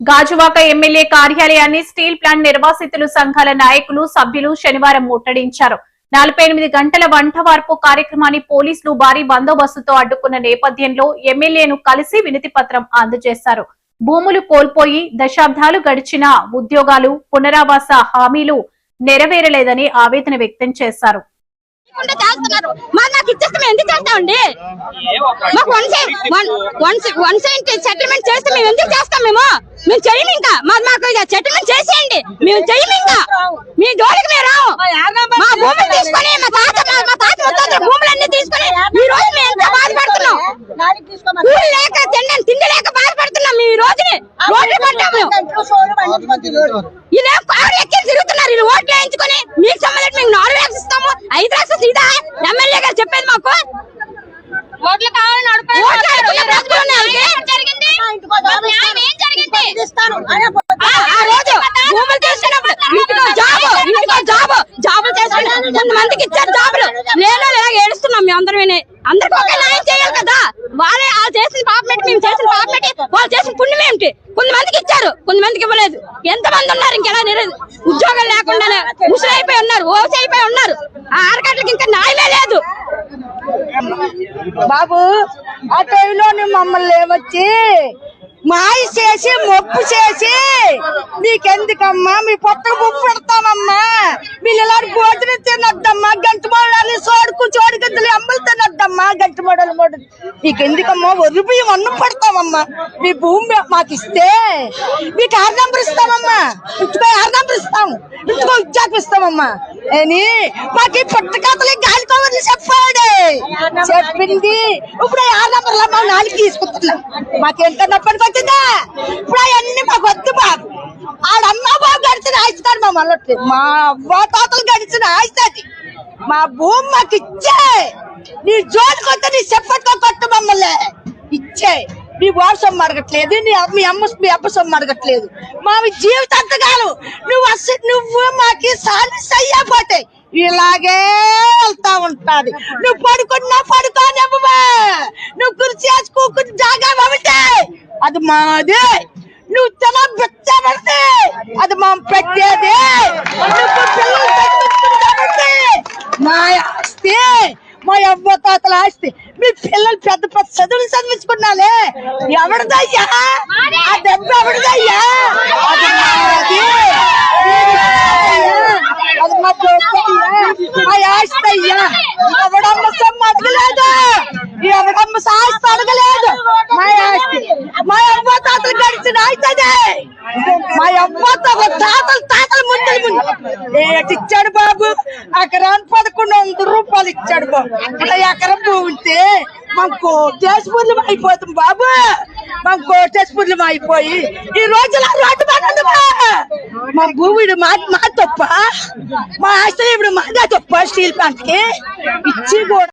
Gajuwaka MLA కార్యాలయాన్ని steel plant నిర్వాసితులు సంఘాల నాయకులు సభ్యులు శనివారం ముట్టడించారు. 48 గంటల వంటవార్పు కార్యక్రమాన్ని పోలీసులు భారీ బందోబస్తుతో అడ్డుకున్న నేపథ్యంలో ఎమ్మెల్యేను కలిసి వినతి పత్రం అందజేశారు. భూములు కోల్పోయి దశాబ్దాలు గడిచినా ఉద్యోగాలు, పునరావాస హామీలు నెరవేరలేదని ఆవేదన వ్యక్తం చేశారు. సెటిల్మెంట్ చేస్తే మేము ఎందుకు చేస్తాం? మేము చెయ్యం. ఇంకా మాకు సెటిల్మెంట్ చేసేయండి. మేము చెయ్యం. ఇంకా మీ జోలికి మేము రాము. మా భూములు తీసుకొని మా తాత ముత్తాతల భూములన్నీ తీసుకొని ఈ రోజు మేము ఎంత బాధపడుతున్నాం. కూలి లేక తిండి లేక బాధపడుతున్నాం. మేము ఈ రోజుని రోడ్లు పడ్డాము. ఇదే కారు ఎక్కి తిరుగుతున్నారు. వీళ్ళు ఓట్లు వేయించుకొని మీకు సంబంధించి మేము 4 లక్షలు ఇస్తాము, 5 లక్షలు ఇదా ఎమ్మెల్యే గారు చెప్పేది మాకు. ఓట్లు కావాలని జాబులు చేసుకుని కొంతమందికి ఇచ్చారు. జాబులు లేనో ఏడుస్తున్నాం. మేము అందరికి ఒకే న్యాయం చేయాలి కదా. వాళ్ళు చేసిన పాపమేంటి, మేము చేసిన పాపమేంటి, వాళ్ళు చేసిన పుణ్యం ఏమిటి? కొంతమందికి ఇచ్చారు, కొంతమందికి ఇవ్వలేదు. ఎంతమంది ఉన్నారు ఇంకెలా ఉద్యోగాలు లేకుండా ముసలి అయిపోయి ఉన్నారు, ఓసి అయిపోయి ఉన్నారు. ఆ ఆరకట్లకి ఇంకా న్యాయమే లేదు. బాబు ఆ టైంలో మమ్మల్ని ఏమొచ్చి మాయ చేసి మొప్పు చేసి మీకెందుకమ్మా, మీ పొట్టకు ముప్పు పెడతామమ్మా, వీళ్ళు ఇలాంటి భోజనం తినొద్దమ్మా, గంట మోడాలి చోడుగద్దులు అమ్మలు తినొద్దమ్మా, గంట మోడలు మీకెందుకమ్మా, ఒరి బియ్యం అన్నం పడతామమ్మా, మీ భూమి మాకు ఇస్తే మీకు 6 నంబర్ ఇస్తామమ్మా, ఇంచుకో 6 నంబర్ ఇస్తాము, ఇంచుకో ఉద్యోగం ఇస్తామమ్మా అని మాకు పుట్టకథలు గాలి కవర్లు చెప్పింది. ఇప్పుడు 6 నంబర్లు మా 4 తీసుకుంటున్నాం. మాకెంత నప్పటికి వచ్చిందా? ఇప్పుడు అవన్నీ మాకు వద్దు బాబు. ఆడమ్మ బాబు గడిచిన ఆయిస్తారు మా మళ్ళట్లేదు. మా అవ్వ తాతలు గడిచిన ఆయిస్తుంది. మా భూమి మాకు ఇచ్చే, నీ జోలికి వద్ద నీ చెప్పట్టుకో కొట్టు మమ్మల్ని ఇచ్చే. నీ బాబు సొమ్ము అడగట్లేదు, మీ అబ్బ సొమ్ము అడగట్లేదు. మా జీవితాంతకాలం నువ్వు మాకి సాలిస్ అయ్యపోతే ఇలాగే వెళ్తా ఉంటాది. నువ్వు పడుకోనివ్వవా, నువ్వు కుర్చీ వేసి కూకుని జాగా పడితే అది మాదే, నువ్వు తన బిచ్చబడితే అది మా పెట్టేది. మా ఆస్తి, మా అవ్వ తాతల ఆస్తి. మీ పిల్లలు పెద్ద పెద్ద చదువులు చదివించుకున్నాలే, ఎవరిదయ్యా ఆ దెబ్బ? ఎవరిదయ్యా? అది మాది, అది మా మా ఆస్తి అయ్యా. ఎవడమ్మ సొమ్ము అడగలేదు, ఎవడమ్మ ఆస్తి అడగలేదు. మా ఆస్తి మా అవ్వ తాతలు గడిచిన ఆస్తి. మా అవ్వ తాతలు ముందు ఇచ్చాడు బాబు. ఎకరాన్ని 1100 రూపాయలు ఇచ్చాడు బాబు. ఇలా ఎకరం భూమి ఉంటే మాకు కోటేశ్వరులు అయిపోతాం బాబు. మాకు కోటేశ్వరులు అయిపోయి ఈ రోజున రోడ్డు పడండి. మా భూమి మా తప్ప, మా ఆస్తి ఇప్పుడు మాదే తప్ప. స్టీల్ ప్లాంట్ కి ఇచ్చి కూడా